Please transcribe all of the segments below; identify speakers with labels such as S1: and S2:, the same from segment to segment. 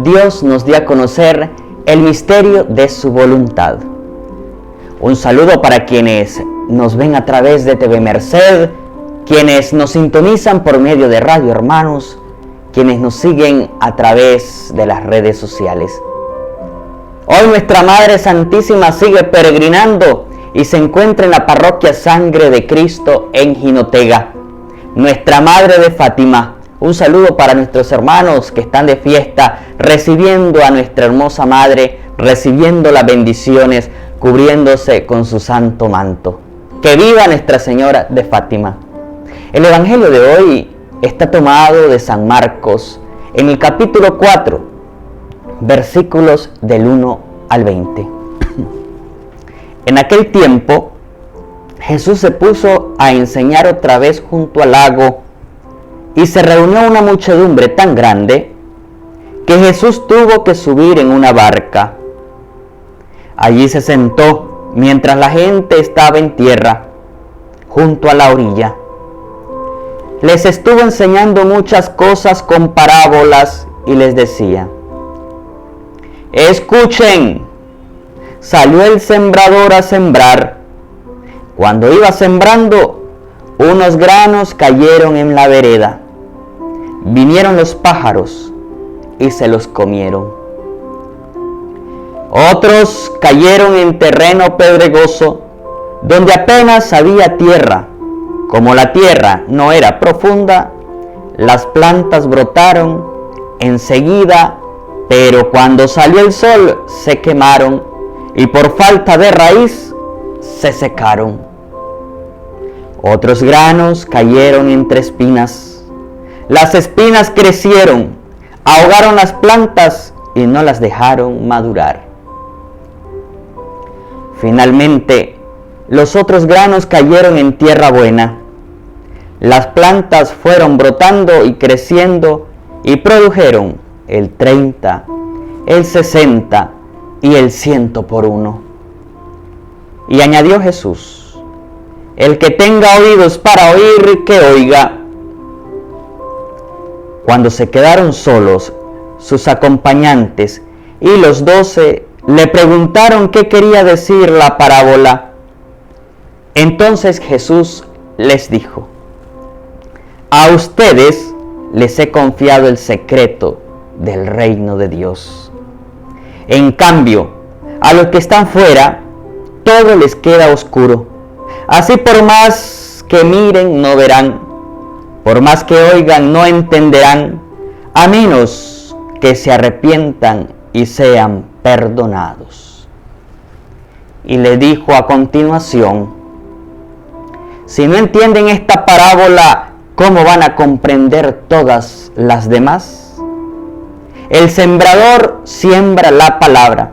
S1: Dios nos dio a conocer el misterio de su voluntad. Un saludo para quienes nos ven a través de TV Merced, quienes nos sintonizan por medio de Radio Hermanos, quienes nos siguen a través de las redes sociales. Hoy nuestra Madre Santísima sigue peregrinando y se encuentra en la parroquia Sangre de Cristo en Jinotega. Nuestra Madre de Fátima. Un saludo para nuestros hermanos que están de fiesta, recibiendo a nuestra hermosa Madre, recibiendo las bendiciones, cubriéndose con su santo manto. ¡Que viva Nuestra Señora de Fátima! El Evangelio de hoy está tomado de San Marcos, en el capítulo 4, versículos del 1 al 20. En aquel tiempo, Jesús se puso a enseñar otra vez junto al lago, y se reunió una muchedumbre tan grande que Jesús tuvo que subir en una barca. Allí se sentó mientras la gente estaba en tierra, junto a la orilla. Les estuvo enseñando muchas cosas con parábolas y les decía: escuchen, salió el sembrador a sembrar. Cuando iba sembrando, unos granos cayeron en la vereda. Vinieron los pájaros y se los comieron. Otros cayeron en terreno pedregoso, donde apenas había tierra. Como la tierra no era profunda, las plantas brotaron enseguida, pero cuando salió el sol se quemaron y por falta de raíz se secaron. Otros granos cayeron entre espinas. Las espinas crecieron, ahogaron las plantas y no las dejaron madurar. Finalmente, los otros granos cayeron en tierra buena. Las plantas fueron brotando y creciendo y produjeron el 30, el 60 y el 100 por uno. Y añadió Jesús: el que tenga oídos para oír, que oiga. Cuando se quedaron solos, sus acompañantes y los 12 le preguntaron qué quería decir la parábola. Entonces Jesús les dijo: a ustedes les he confiado el secreto del reino de Dios. En cambio, a los que están fuera, todo les queda oscuro. Así por más que miren, no verán. Por más que oigan, no entenderán, a menos que se arrepientan y sean perdonados. Y le dijo a continuación: si no entienden esta parábola, ¿cómo van a comprender todas las demás? El sembrador siembra la palabra.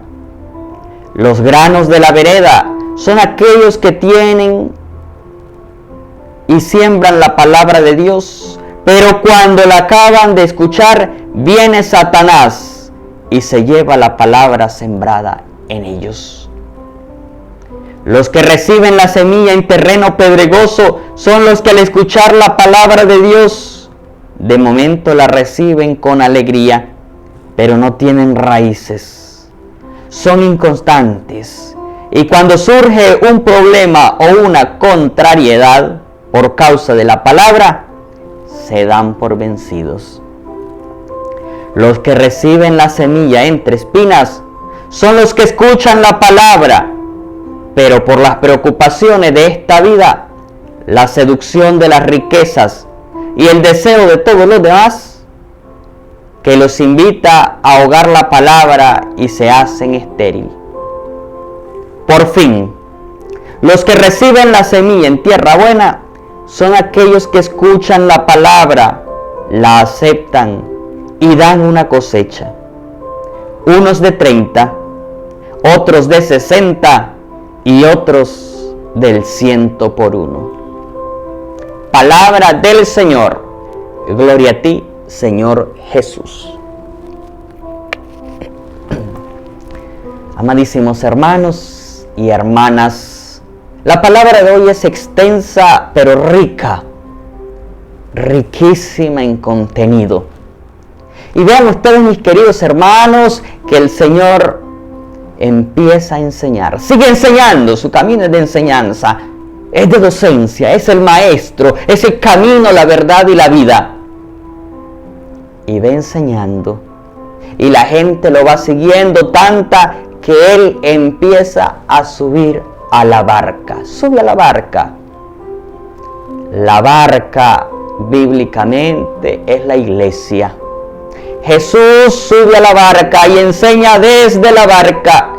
S1: Los granos de la vereda son aquellos que tienen y siembran la palabra de Dios, pero cuando la acaban de escuchar, viene Satanás y se lleva la palabra sembrada en ellos. Los que reciben la semilla en terreno pedregoso son los que al escuchar la palabra de Dios, de momento la reciben con alegría, pero no tienen raíces. Son inconstantes, y cuando surge un problema o una contrariedad por causa de la palabra, se dan por vencidos. Los que reciben la semilla entre espinas son los que escuchan la palabra, pero por las preocupaciones de esta vida, la seducción de las riquezas y el deseo de todos los demás, que los invita a ahogar la palabra y se hacen estéril. Por fin, los que reciben la semilla en tierra buena son aquellos que escuchan la palabra, la aceptan y dan una cosecha. Unos de 30, otros de 60 y otros del 100 por uno. Palabra del Señor. Gloria a ti, Señor Jesús. Amadísimos hermanos y hermanas, la palabra de hoy es extensa pero rica, riquísima en contenido. Y vean ustedes, mis queridos hermanos, que el Señor empieza a enseñar. Sigue enseñando, su camino es de enseñanza, es de docencia, es el maestro, es el camino, la verdad y la vida. Y va enseñando. Y la gente lo va siguiendo tanta que él empieza a subir a la barca. Sube a la barca. La barca, bíblicamente, es la iglesia. Jesús sube a la barca y enseña desde la barca.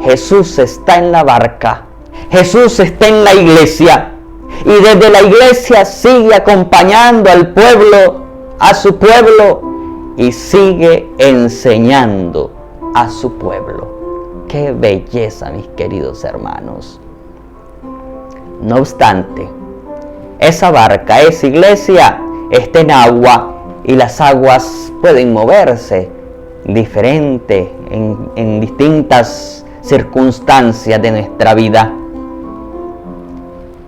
S1: Jesús está en la barca. Jesús está en la iglesia. Y desde la iglesia sigue acompañando al pueblo, a su pueblo, y sigue enseñando a su pueblo. ¡Qué belleza, mis queridos hermanos! No obstante, esa barca, esa iglesia, está en agua y las aguas pueden moverse diferente en distintas circunstancias de nuestra vida.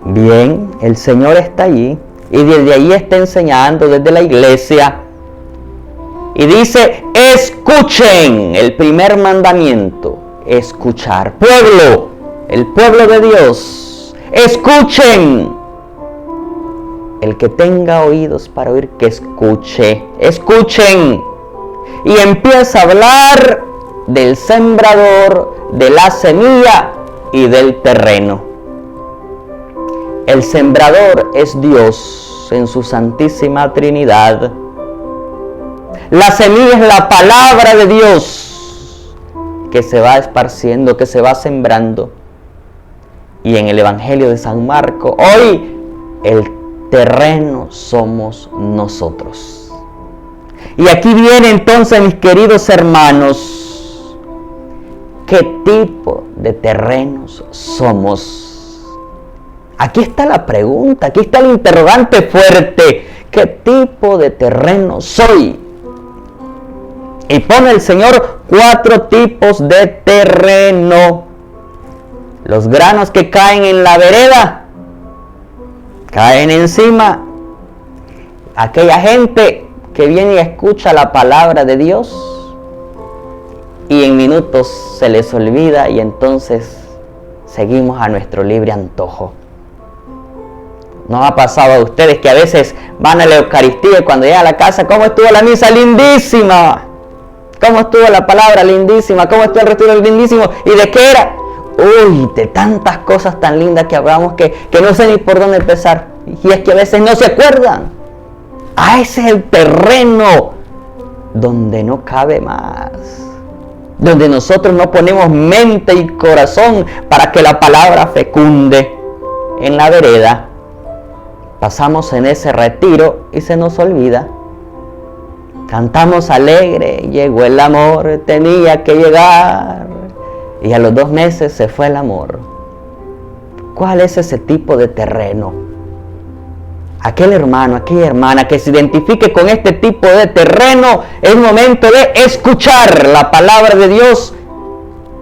S1: Bien, el Señor está allí y desde ahí está enseñando desde la iglesia. Y dice, escuchen, el primer mandamiento, escuchar. Pueblo, el pueblo de Dios, escuchen. El que tenga oídos para oír, que escuche. Escuchen. Y empieza a hablar del sembrador, de la semilla y del terreno. El sembrador es Dios en su Santísima Trinidad. La semilla es la palabra de Dios que se va esparciendo, que se va sembrando. Y en el Evangelio de San Marcos, hoy el terreno somos nosotros. Y aquí viene entonces, mis queridos hermanos, ¿qué tipo de terrenos somos? Aquí está la pregunta, aquí está el interrogante fuerte. ¿Qué tipo de terreno soy? Y pone el Señor 4 tipos de terreno. Los granos que caen en la vereda, caen encima. Aquella gente que viene y escucha la palabra de Dios y en minutos se les olvida y entonces seguimos a nuestro libre antojo. ¿No ha pasado a ustedes que a veces van a la Eucaristía y cuando llegan a la casa, ¿cómo estuvo la misa? ¡Lindísima! ¿Cómo estuvo la palabra? ¡Lindísima! ¿Cómo estuvo el retiro? ¡Lindísimo! ¿Y de qué era? Uy, de tantas cosas tan lindas que hablamos que no sé ni por dónde empezar. Y es que a veces no se acuerdan. Ese es el terreno donde no cabe más. Donde nosotros no ponemos mente y corazón para que la palabra fecunde. En la vereda pasamos en ese retiro y se nos olvida. Cantamos alegre, llegó el amor, tenía que llegar. Y a los 2 meses se fue el amor. ¿Cuál es ese tipo de terreno? Aquel hermano, aquella hermana que se identifique con este tipo de terreno, es momento de escuchar la palabra de Dios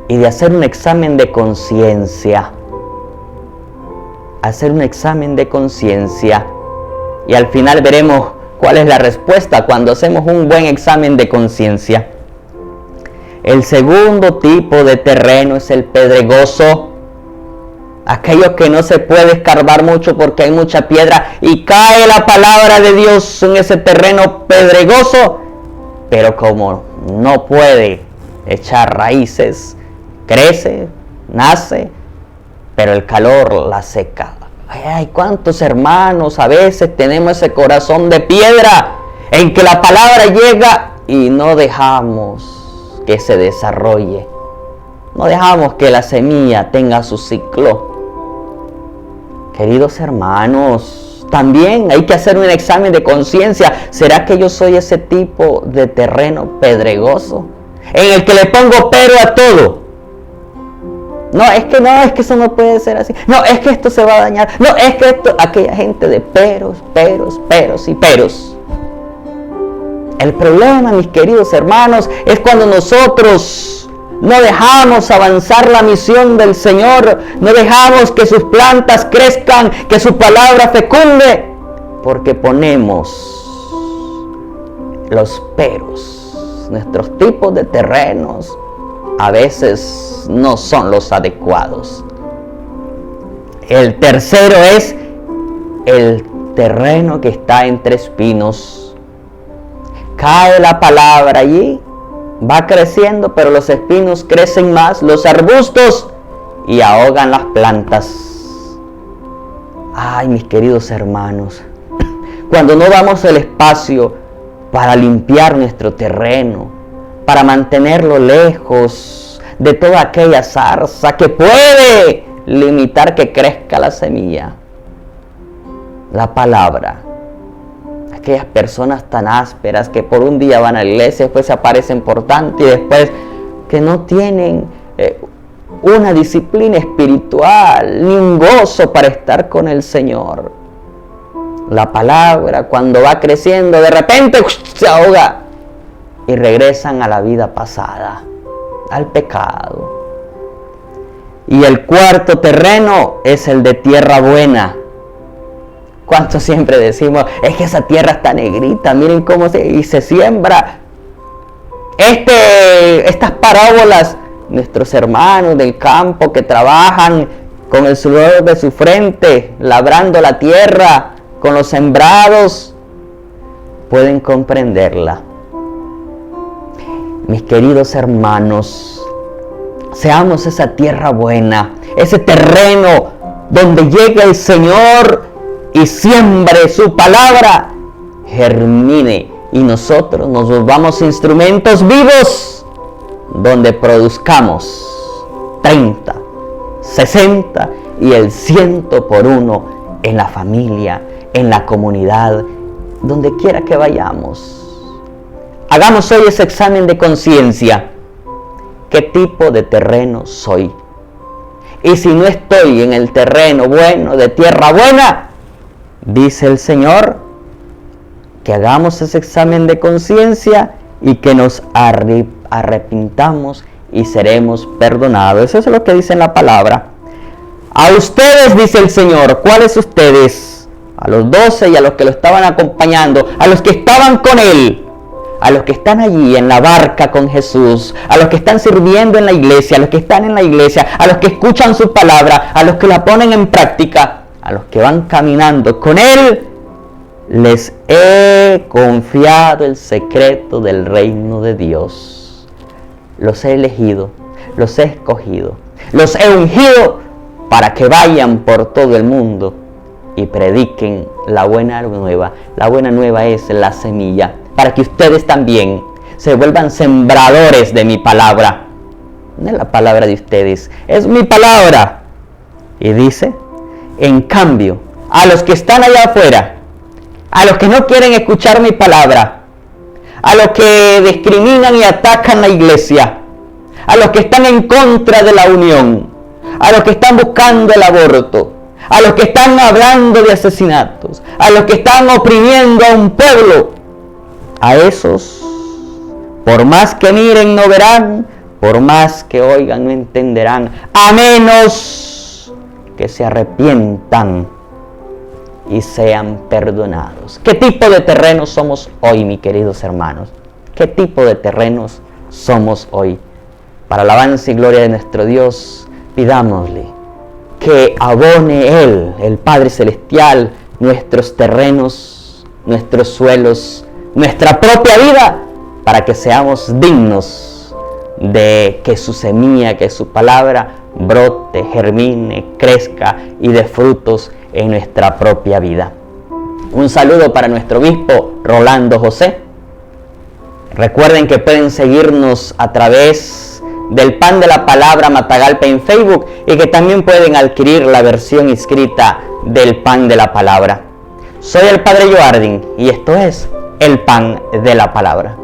S1: y de hacer un examen de conciencia. Hacer un examen de conciencia. Y al final veremos cuál es la respuesta cuando hacemos un buen examen de conciencia. El segundo tipo de terreno es el pedregoso. Aquello que no se puede escarbar mucho porque hay mucha piedra y cae la palabra de Dios en ese terreno pedregoso, pero como no puede echar raíces, crece, nace, pero el calor la seca. Ay, cuántos hermanos a veces tenemos ese corazón de piedra en que la palabra llega y no dejamos que se desarrolle. No dejamos que la semilla tenga su ciclo. Queridos hermanos, también hay que hacer un examen de conciencia. ¿Será que yo soy ese tipo de terreno pedregoso en el que le pongo pero a todo? No, es que eso no puede ser así. No, es que esto se va a dañar. No, es que esto, aquella gente de peros y peros. El problema, mis queridos hermanos, es cuando nosotros no dejamos avanzar la misión del Señor, no dejamos que sus plantas crezcan, que su palabra fecunde, porque ponemos los peros, nuestros tipos de terrenos a veces no son los adecuados. El tercero es el terreno que está entre espinos. Cae la palabra allí, va creciendo, pero los espinos crecen más, los arbustos, y ahogan las plantas. Ay, mis queridos hermanos, cuando no damos el espacio para limpiar nuestro terreno, para mantenerlo lejos de toda aquella zarza que puede limitar que crezca la semilla, la palabra, aquellas personas tan ásperas que por un día van a la iglesia, después se aparecen por tanto y después que no tienen una disciplina espiritual ni un gozo para estar con el Señor. La palabra, cuando va creciendo, de repente se ahoga y regresan a la vida pasada, al pecado. Y el cuarto terreno es el de tierra buena. ¿Cuánto siempre decimos, es que esa tierra está negrita, miren cómo se siembra? Estas parábolas, nuestros hermanos del campo que trabajan con el sudor de su frente, labrando la tierra, con los sembrados, pueden comprenderla. Mis queridos hermanos, seamos esa tierra buena, ese terreno donde llegue el Señor y siembre su palabra, germine, y nosotros nos volvamos instrumentos vivos donde produzcamos 30, 60 y el 100 por uno en la familia, en la comunidad, donde quiera que vayamos. Hagamos hoy ese examen de conciencia. ¿Qué tipo de terreno soy? Y si no estoy en el terreno bueno, de tierra buena, dice el Señor, que hagamos ese examen de conciencia y que nos arrepintamos y seremos perdonados. Eso es lo que dice en la palabra. A ustedes, dice el Señor. ¿Cuáles ustedes? A los 12 y a los que lo estaban acompañando, a los que estaban con Él, a los que están allí en la barca con Jesús, a los que están sirviendo en la iglesia, a los que están en la iglesia, a los que escuchan su palabra, a los que la ponen en práctica, a los que van caminando con Él, les he confiado el secreto del reino de Dios. Los he elegido, los he escogido, los he ungido para que vayan por todo el mundo y prediquen la buena nueva. La buena nueva es la semilla, para que ustedes también se vuelvan sembradores de mi palabra. No es la palabra de ustedes, es mi palabra. Y dice, en cambio, a los que están allá afuera, a los que no quieren escuchar mi palabra, a los que discriminan y atacan la iglesia, a los que están en contra de la unión, a los que están buscando el aborto, a los que están hablando de asesinatos, a los que están oprimiendo a un pueblo, a esos, por más que miren no verán, por más que oigan no entenderán, a menos que se arrepientan y sean perdonados. ¿Qué tipo de terrenos somos hoy, mis queridos hermanos? ¿Qué tipo de terrenos somos hoy? Para alabanza y gloria de nuestro Dios, pidámosle que abone Él, el Padre Celestial, nuestros terrenos, nuestros suelos, nuestra propia vida, para que seamos dignos de que su semilla, que su palabra brote, germine, crezca y dé frutos en nuestra propia vida. Un saludo para nuestro obispo Rolando José. Recuerden que pueden seguirnos a través del Pan de la Palabra Matagalpa en Facebook y que también pueden adquirir la versión escrita del Pan de la Palabra. Soy el Padre Joardín y esto es el Pan de la Palabra.